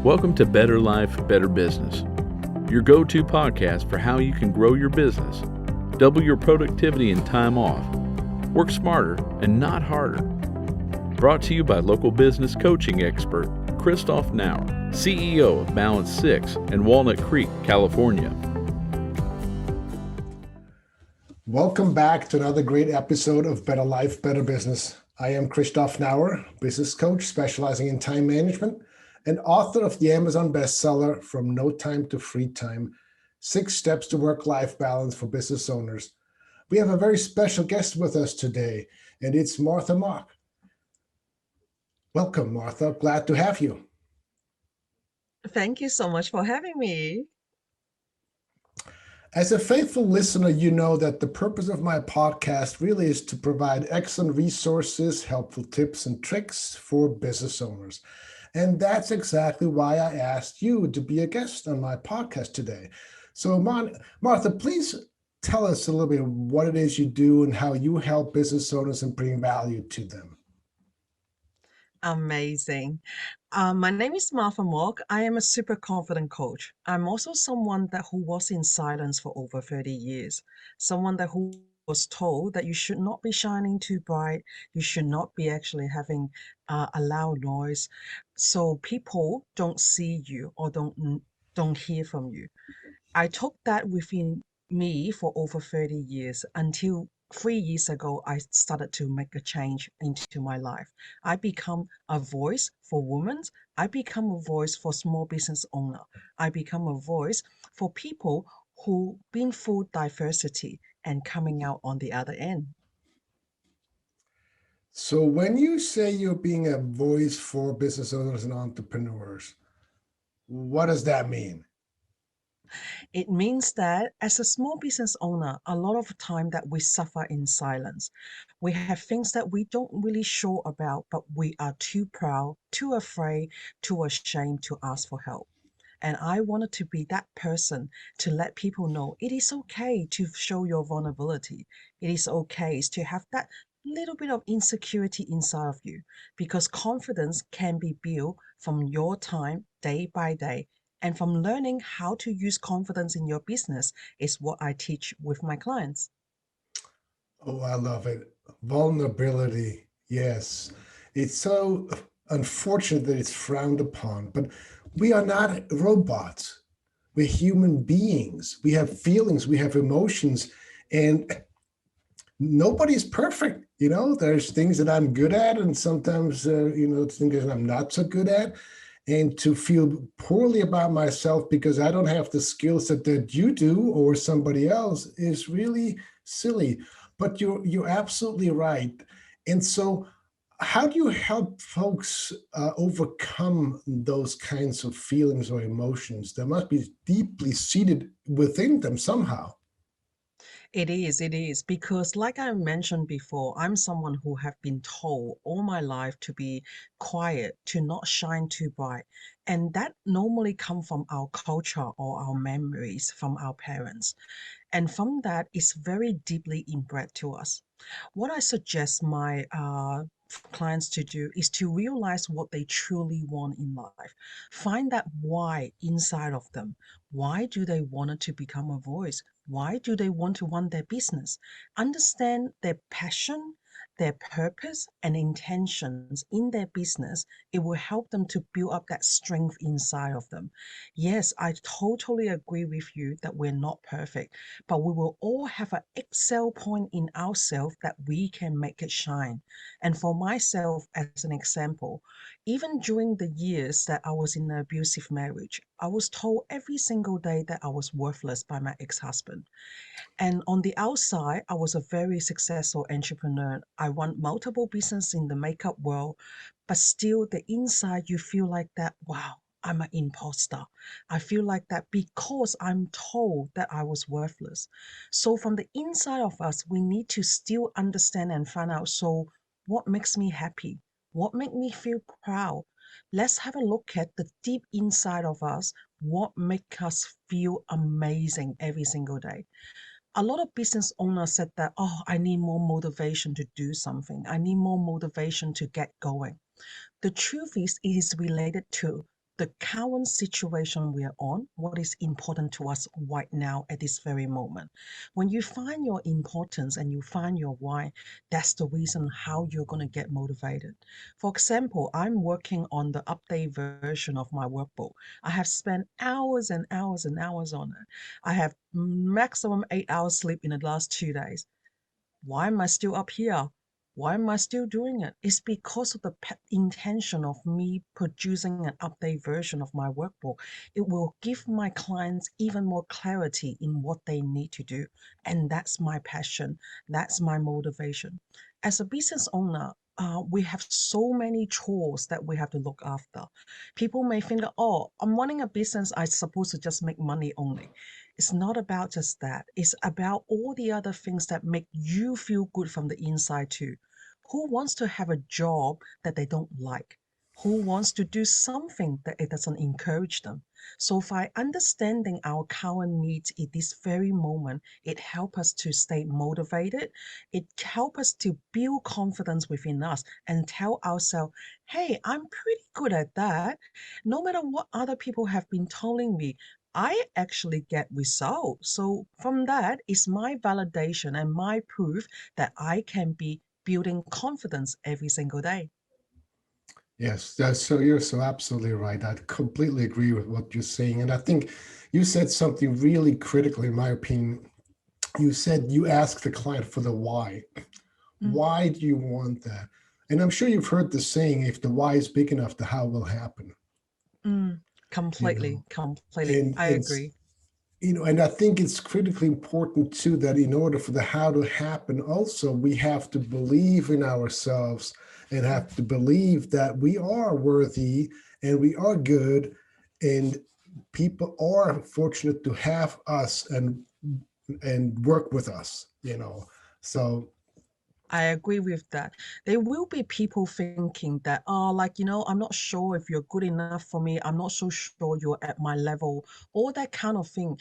Welcome to Better Life, Better Business, your go-to podcast for how you can grow your business, double your productivity and time off, work smarter and not harder. Brought to you by local business coaching expert Christoph Nauer, CEO of Balance 6 in Walnut Creek, California. Welcome back to another great episode of Better Life, Better Business. I am Christoph Nauer, business coach specializing in time management and author of the Amazon bestseller, From No Time to Free Time, 6 Steps to Work-Life Balance for Business Owners. We have a very special guest with us today, and it's Martha Mock. Welcome, Martha. Glad to have you. Thank you so much for having me. As a faithful listener, you know that the purpose of my podcast really is to provide excellent resources, helpful tips and tricks for business owners. And that's exactly why I asked you to be a guest on my podcast today. So Martha, please tell us a little bit what it is you do and how you help business owners and bring value to them. Amazing. My name is Martha Mock. I am a super confident coach. I'm also someone who was in silence for over 30 years. Someone who was told that you should not be shining too bright. You should not be actually having a loud noise. So people don't see you or don't hear from you. I took that within me for over 30 years until 3 years ago, I started to make a change into my life. I become a voice for women. I become a voice for small business owner. I become a voice for people who been through diversity and coming out on the other end. So when you say you're being a voice for business owners and entrepreneurs, what does that mean? It means that as a small business owner, a lot of time that we suffer in silence. We have things that we don't really sure about, but we are too proud, too afraid, too ashamed to ask for help. And I wanted to be that person to let people know it is okay to show your vulnerability. It is okay to have that little bit of insecurity inside of you, because confidence can be built from your time day by day. And from learning how to use confidence in your business is what I teach with my clients. Oh, I love it. Vulnerability. Yes. It's so unfortunate that it's frowned upon, but we are not robots. We're human beings. We have feelings, we have emotions, and nobody's perfect. There's things that I'm good at, and sometimes, things that I'm not so good at. And to feel poorly about myself because I don't have the skill set that you do or somebody else is really silly. But you're absolutely right. And so, how do you help folks overcome those kinds of feelings or emotions that must be deeply seated within them somehow? It is, because like I mentioned before, I'm someone who have been told all my life to be quiet, to not shine too bright. And that normally come from our culture or our memories from our parents. And from that, it's very deeply inbred to us. What I suggest my clients to do is to realize what they truly want in life. Find that why inside of them. Why do they want it to become a voice? Why do they want to run their business? Understand their passion, their purpose, and intentions in their business. It will help them to build up that strength inside of them. Yes, I totally agree with you that we're not perfect, but we will all have an excel point in ourselves that we can make it shine. And for myself, as an example, even during the years that I was in an abusive marriage, I was told every single day that I was worthless by my ex-husband. And on the outside, I was a very successful entrepreneur. I run multiple businesses in the makeup world, but still the inside you feel like that, wow, I'm an imposter. I feel like that because I'm told that I was worthless. So from the inside of us, we need to still understand and find out, so what makes me happy? What makes me feel proud? Let's have a look at the deep inside of us, what makes us feel amazing every single day. A lot of business owners said that, oh, I need more motivation to do something. I need more motivation to get going. The truth is, it is related to the current situation we are on, what is important to us right now at this very moment. When you find your importance and you find your why, that's the reason how you're going to get motivated. For example, I'm working on the update version of my workbook. I have spent hours and hours and hours on it. I have maximum 8 hours sleep in the last 2 days. Why am I still up here? Why am I still doing it? It's because of the intention of me producing an update version of my workbook. It will give my clients even more clarity in what they need to do. And that's my passion. That's my motivation. As a business owner, we have so many chores that we have to look after. People may think, oh, I'm running a business, I'm supposed to just make money only. It's not about just that. It's about all the other things that make you feel good from the inside too. Who wants to have a job that they don't like? Who wants to do something that it doesn't encourage them? So by understanding our current needs at this very moment, it helps us to stay motivated. It helps us to build confidence within us and tell ourselves, hey, I'm pretty good at that. No matter what other people have been telling me, I actually get results. So from that is my validation and my proof that I can be building confidence every single day. Yes, that's so you're so absolutely right. I completely agree with what you're saying. And I think you said something really critical, in my opinion. You said you asked the client for the why. Mm, Why do you want that? And I'm sure you've heard the saying, if the why is big enough, the how will happen. mm, You completely, know, completely. and I it's agree. and I think it's critically important too that in order for the how to happen, also we have to believe in ourselves and Mm. have to believe that we are worthy and we are good, and people are fortunate to have us and work with us. So I agree with that. There will be people thinking that, oh, like, I'm not sure if you're good enough for me. I'm not so sure you're at my level, all that kind of thing.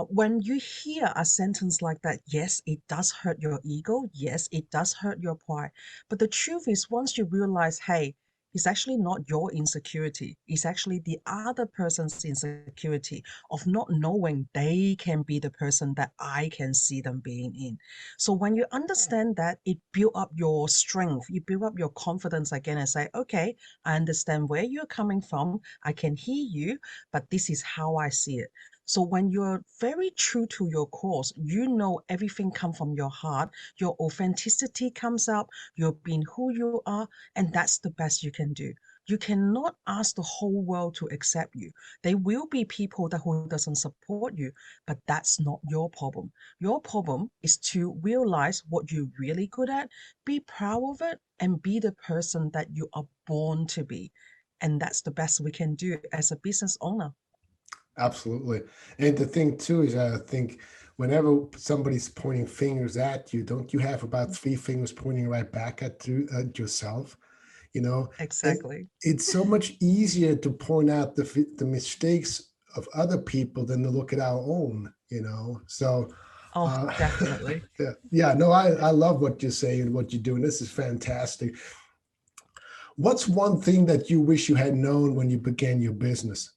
When you hear a sentence like that, yes, it does hurt your ego. Yes, it does hurt your pride. But the truth is, once you realize, hey, it's actually not your insecurity. It's actually the other person's insecurity of not knowing they can be the person that I can see them being in. So when you understand that, it build up your strength, you build up your confidence again and say, okay, I understand where you're coming from. I can hear you, but this is how I see it. So when you're very true to your cause, you know everything comes from your heart, your authenticity comes up, you're being who you are, and that's the best you can do. You cannot ask the whole world to accept you. There will be people that who doesn't support you, but that's not your problem. Your problem is to realize what you're really good at, be proud of it, and be the person that you are born to be. And that's the best we can do as a business owner. absolutely. And the thing too is, I think whenever somebody's pointing fingers at you, don't you have about three fingers pointing right back at yourself? You know, and Exactly. it's so much easier to point out the mistakes of other people than to look at our own. So Oh, uh, definitely. yeah, yeah, no, I love what you're saying and what you're doing. This is fantastic. What's one thing that you wish you had known when you began your business?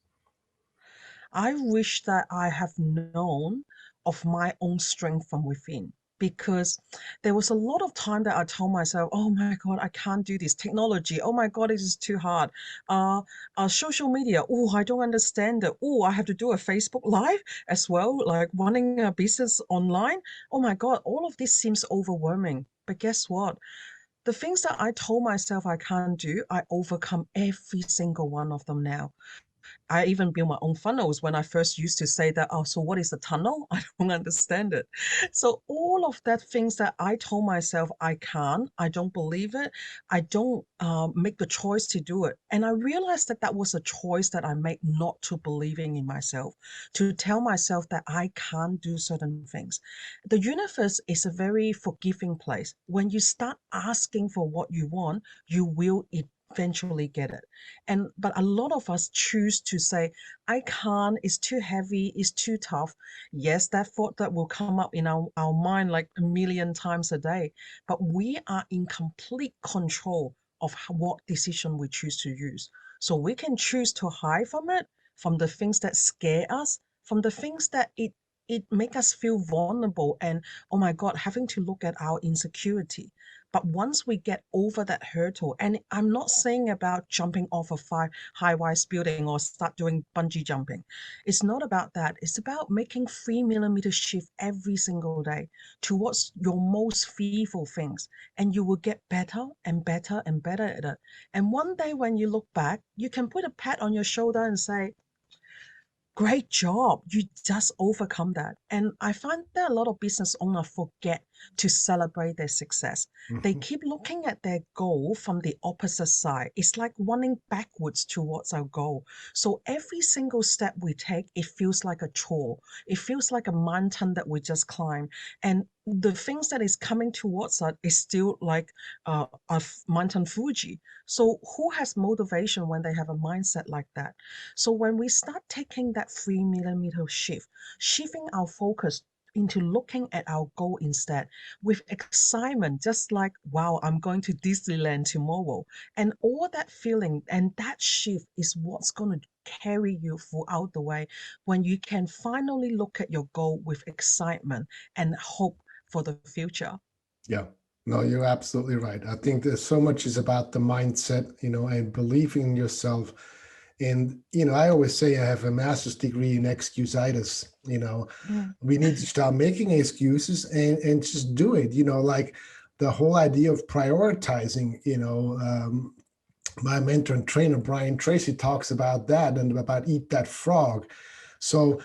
I wish that I have known of my own strength from within, because there was a lot of time that I told myself, oh my God, I can't do this technology. Oh my God, it is too hard. Uh, Social media. Oh, I don't understand it. Oh, I have to do a Facebook Live as well, like running a business online. Oh my God, all of this seems overwhelming. But guess what? The things that I told myself I can't do, I overcome every single one of them now. I even built my own funnels when I first used to say that, oh, so what is a tunnel? I don't understand it. So all of that things that I told myself I can't, I don't believe it. I don't make the choice to do it. And I realized that that was a choice that I made not to believing in myself, to tell myself that I can't do certain things. The universe is a very forgiving place. When you start asking for what you want, you will eventually get it. And but a lot of us choose to say, I can't, it's too heavy, it's too tough. Yes, that thought that will come up in our mind like a million times a day, but we are in complete control of what decision we choose to use. So we can choose to hide from it, from the things that scare us, from the things that it make us feel vulnerable and, oh my God, having to look at our insecurity. But once we get over that hurdle, and I'm not saying about jumping off a high-rise building or start doing bungee jumping. It's not about that. It's about making 3 millimeter shift every single day towards your most fearful things. And you will get better and better and better at it. And one day when you look back, you can put a pat on your shoulder and say, great job. You just overcome that. And I find that a lot of business owners forget to celebrate their success. They Mhm. keep looking at their goal from the opposite side. It's like running backwards towards our goal. So every single step we take, it feels like a chore. It feels like a mountain that we just climb. And the things that is coming towards us is still like mountain Fuji. So who has motivation when they have a mindset like that? So when we start taking that 3 millimeter shift, shifting our focus into looking at our goal instead with excitement, just like, wow, I'm going to Disneyland tomorrow. And all that feeling and that shift is what's going to carry you throughout the way when you can finally look at your goal with excitement and hope for the future. Yeah. No, you're absolutely right. I think there's so much is about the mindset, and believing in yourself. And, I always say I have a master's degree in excusitis. Mm, We need to stop making excuses and just do it. Like the whole idea of prioritizing, my mentor and trainer, Brian Tracy, talks about that and about eat that frog. So,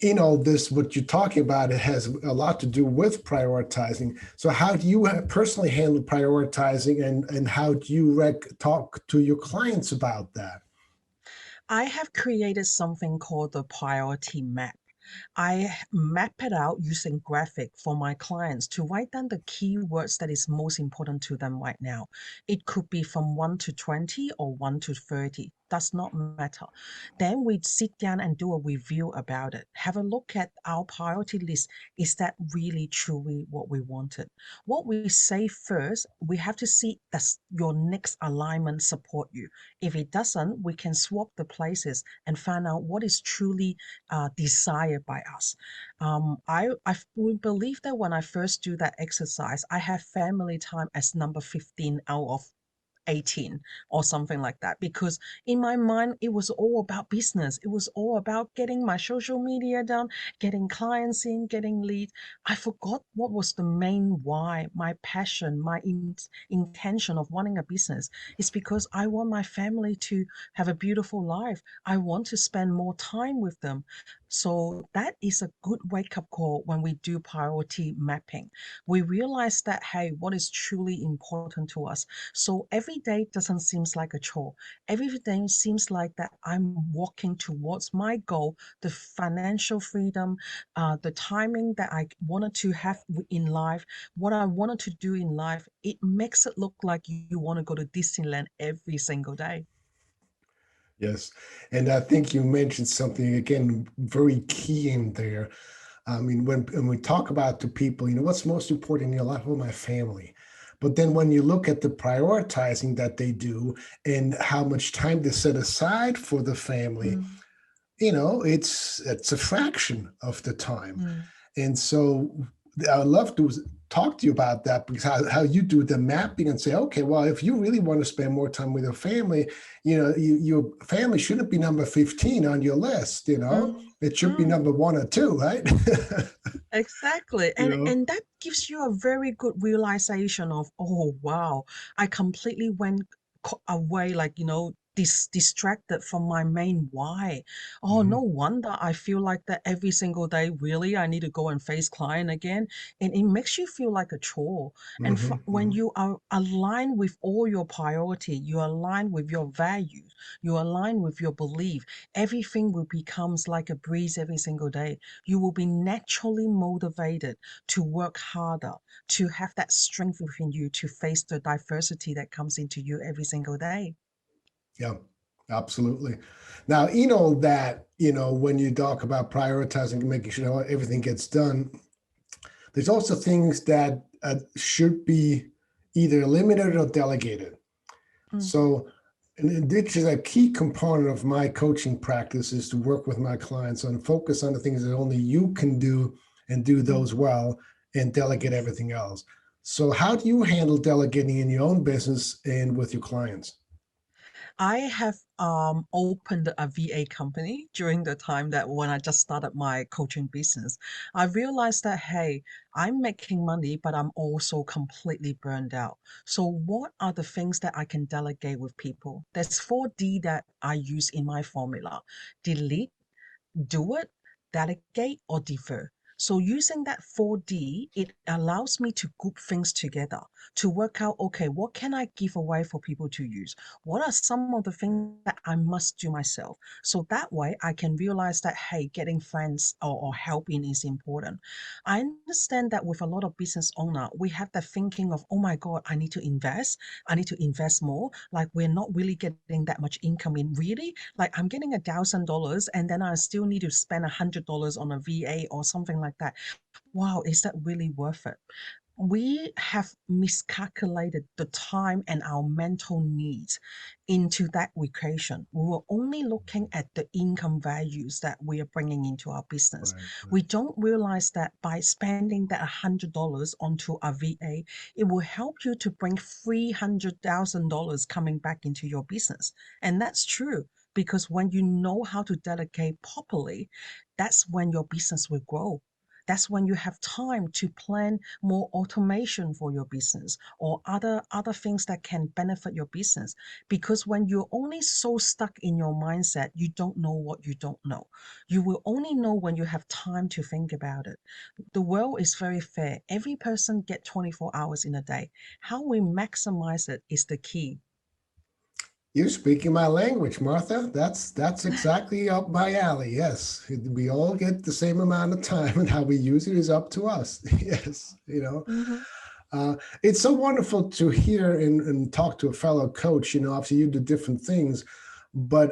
in all this, what you're talking about, it has a lot to do with prioritizing. So, how do you personally handle prioritizing, and how do you talk to your clients about that? I have created something called the priority map. I map it out using graphic for my clients to write down the keywords that is most important to them right now. It could be from 1 to 20 or 1 to 30. Does not matter. Then we sit down and do a review about it. Have a look at our priority list. Is that really truly what we wanted? What we say first, we have to see does your next alignment support you. If it doesn't, we can swap the places and find out what is truly desired by us. I believe that when I first do that exercise, I have family time as number 15 out of 18 or something like that, because in my mind it was all about business. It was all about getting my social media done, getting clients in, getting leads. I forgot what was the main why, my passion, my intention of running a business is because I want my family to have a beautiful life. I want to spend more time with them. So that is a good wake up call when we do priority mapping. We realize that, hey, what is truly important to us? So every day doesn't seem like a chore. Every day seems like that I'm walking towards my goal, the financial freedom, the timing that I wanted to have in life, what I wanted to do in life. It makes it look like you want to go to Disneyland every single day. Yes. And I think you mentioned something again very key in there. I mean, when we talk about to people, what's most important in your life? Well, my family. But then when you look at the prioritizing that they do and how much time they set aside for the family, Mm, it's a fraction of the time. mm, And so I would love to talk to you about that, because how you do the mapping and say, okay, well, if you really want to spend more time with your family, your family shouldn't be number 15 on your list, mm, it should be mm. number 1 or 2, right? Exactly. you And know? and that gives you a very good realization of, oh wow, I completely went away, like, distracted from my main why. Oh, no Mhm, wonder I feel like that every single day, really, I need to go and face client again. And it makes you feel like a chore. And mhm, when mhm. you are aligned with all your priority, you align with your values, you align with your belief, everything will becomes like a breeze every single day. You will be naturally motivated to work harder, to have that strength within you to face the diversity that comes into you every single day. Yeah, absolutely. Now, that, when you talk about prioritizing and making sure everything gets done, there's also things that should be either limited or delegated. Mm, So, and this is a key component of my coaching practice is to work with my clients and focus on the things that only you can do and do mm, those well and delegate yes. everything else. So, how do you handle delegating in your own business and with your clients? I have opened a VA company during the time that when I just started my coaching business. I realized that, hey, I'm making money, but I'm also completely burned out. So, what are the things that I can delegate with people? There's 4D that I use in my formula: delete, do it, delegate, or defer. So using that 4D, it allows me to group things together to work out, okay, what can I give away for people to use? What are some of the things that I must do myself? So that way I can realize that, hey, getting friends or helping is important. I understand that with a lot of business owner, we have the thinking of, oh my God, I need to invest. I need to invest more. Like we're not really getting that much income in. Really? Like I'm getting $1,000 and then I still need to spend $100 on a VA or something like that. Wow, is that really worth it? We have miscalculated the time and our mental needs into that equation. We were only looking at the income values that we are bringing into our business. Right, right. We don't realize that by spending that $100 onto a VA, it will help you to bring $300,000 coming back into your business. And that's true because when you know how to delegate properly, that's when your business will grow. That's when you have time to plan more automation for your business or other things that can benefit your business. Because when you're only so stuck in your mindset, you don't know what you don't know. You will only know when you have time to think about it. The world is very fair. Every person get 24 hours in a day. How we maximize it is the key. You're speaking my language, Martha. That's exactly up my alley. Yes, we all get the same amount of time, and how we use it is up to us. Yes, Mhm. it's so wonderful to hear and talk to a fellow coach. Obviously you do different things, but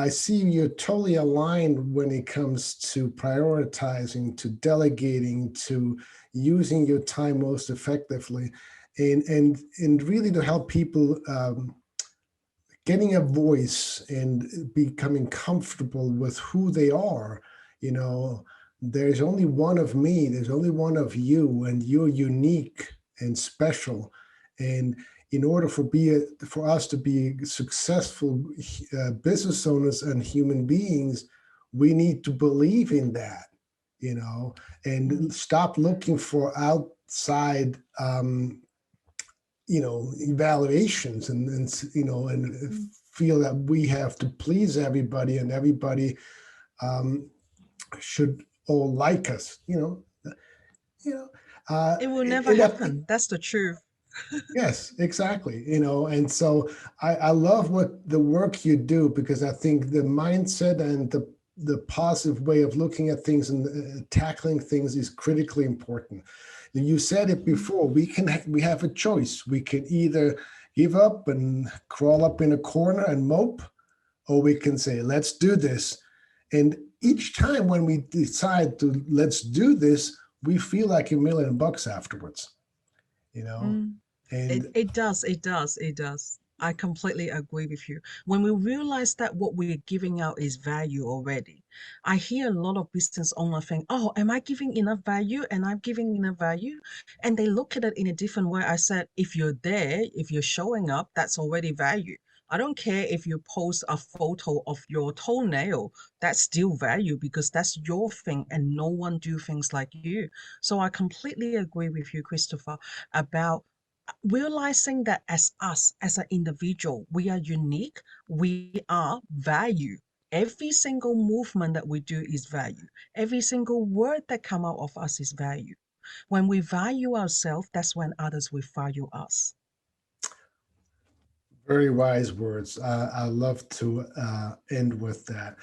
I see you're totally aligned when it comes to prioritizing, to delegating, to using your time most effectively, and really to help people. Getting a voice and becoming comfortable with who they are. you know there's only one of me, there's only one of you, and you're unique and special. And in order for us to be successful business owners and human beings, we need to believe in that, Mm, and stop looking for outside evaluations, and mm. feel that we have to please everybody, and everybody um, should all like us. You know, It will never and that, happen. That's the truth. yes, exactly. And so I love what the work you do, because I think the mindset and the positive way of looking at things and tackling things is critically important. And you said it Mm, before. We have a choice. We can either give up and crawl up in a corner and mope, or we can say, let's do this. And each time when we decide to let's do this, we feel like $1 million afterwards. You know, mm. It and it does, it does, it does. I completely agree with you. When we realize that what we're giving out is value already, I hear a lot of business owners think, "Oh, am I giving enough value? And I'm giving enough value?" And they look at it in a different way. I said, if you're there, if you're showing up, that's already value. I don't care if you post a photo of your toenail, that's still value because that's your thing and no one do things like you. So I completely agree with you, Christopher, about realizing that as us as an individual we are unique, we are value. Every single movement that we do is value. Every single word that come out of us is value. When we value ourselves, that's when others will value us. very wise words. I love to end with that.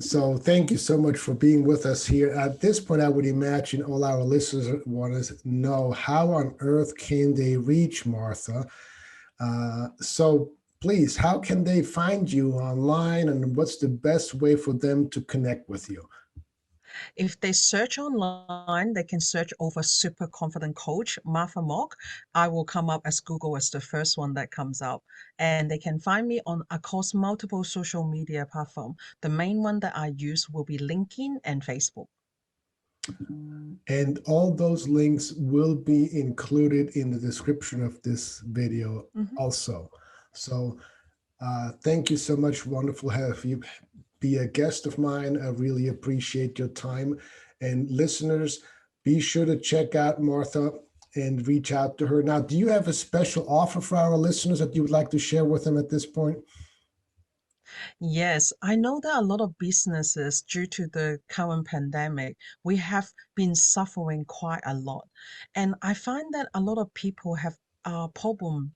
So thank you so much for being with us here. At this point, I would imagine all our listeners want to know, how on earth can they reach Martha? So please, how can they find you online, and what's the best way for them to connect with you? If they search online, they can search over Super Confident Coach, Martha Mock. I will come up as Google as the first one that comes up. And they can find me on across multiple social media platforms. The main one that I use will be LinkedIn and Facebook. And all those links will be included in the description of this video also. So thank you so much. Wonderful have you be a guest of mine. I really appreciate your time. And listeners, be sure to check out Martha and reach out to her. Now, do you have a special offer for our listeners that you would like to share with them at this point? Yes, I know that a lot of businesses, due to the current pandemic, we have been suffering quite a lot. And I find that a lot of people have a problem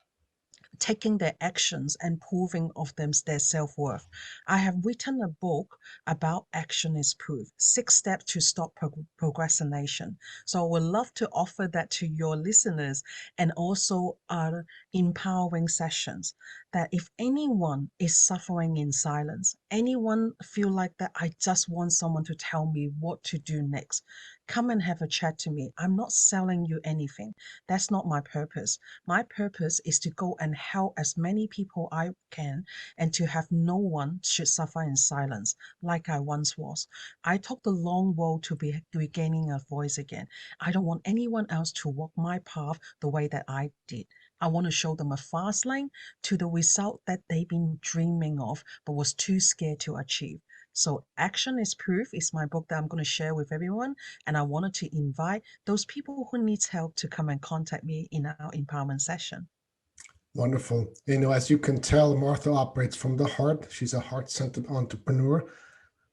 taking their actions and proving of them their self-worth. I have written a book about action is proof, 6 steps to stop procrastination. So I would love to offer that to your listeners, and also empowering sessions, that if anyone is suffering in silence, anyone feel like that I just want someone to tell me what to do next, come and have a chat to me. I'm not selling you anything. That's not my purpose. My purpose is to go and help as many people I can, and to have no one should suffer in silence like I once was. I took the long road to be regaining a voice again. I don't want anyone else to walk my path the way that I did. I want to show them a fast lane to the result that they've been dreaming of but was too scared to achieve. So Action is Proof is my book that I'm going to share with everyone. And I wanted to invite those people who needs help to come and contact me in our empowerment session. Wonderful. You know, as you can tell, Martha operates from the heart. She's a heart-centered entrepreneur.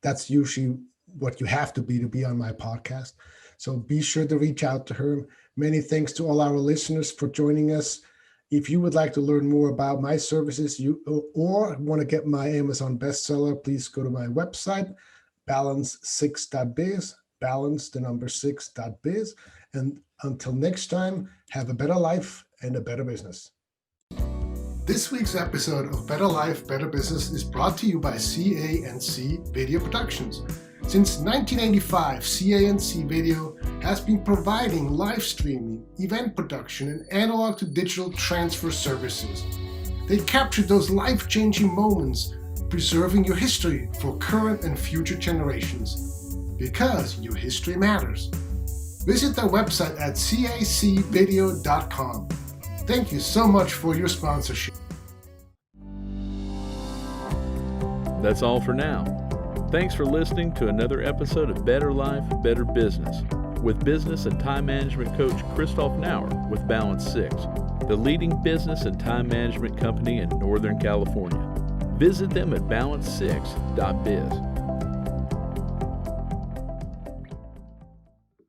That's usually what you have to be on my podcast. So be sure to reach out to her. Many thanks to all our listeners for joining us. If you would like to learn more about my services or want to get my Amazon bestseller, please go to my website, balance6.biz, balance the number 6.biz. And until next time, have a better life and a better business. This week's episode of Better Life, Better Business is brought to you by CA&C Video Productions. Since 1985, CA&C Video has been providing live streaming, event production, and analog to digital transfer services. They capture those life-changing moments, preserving your history for current and future generations. Because your history matters. Visit their website at cacvideo.com. Thank you so much for your sponsorship. That's all for now. Thanks for listening to another episode of Better Life, Better Business with business and time management coach Christoph Nauer with Balance 6, the leading business and time management company in Northern California. Visit them at balance6.biz.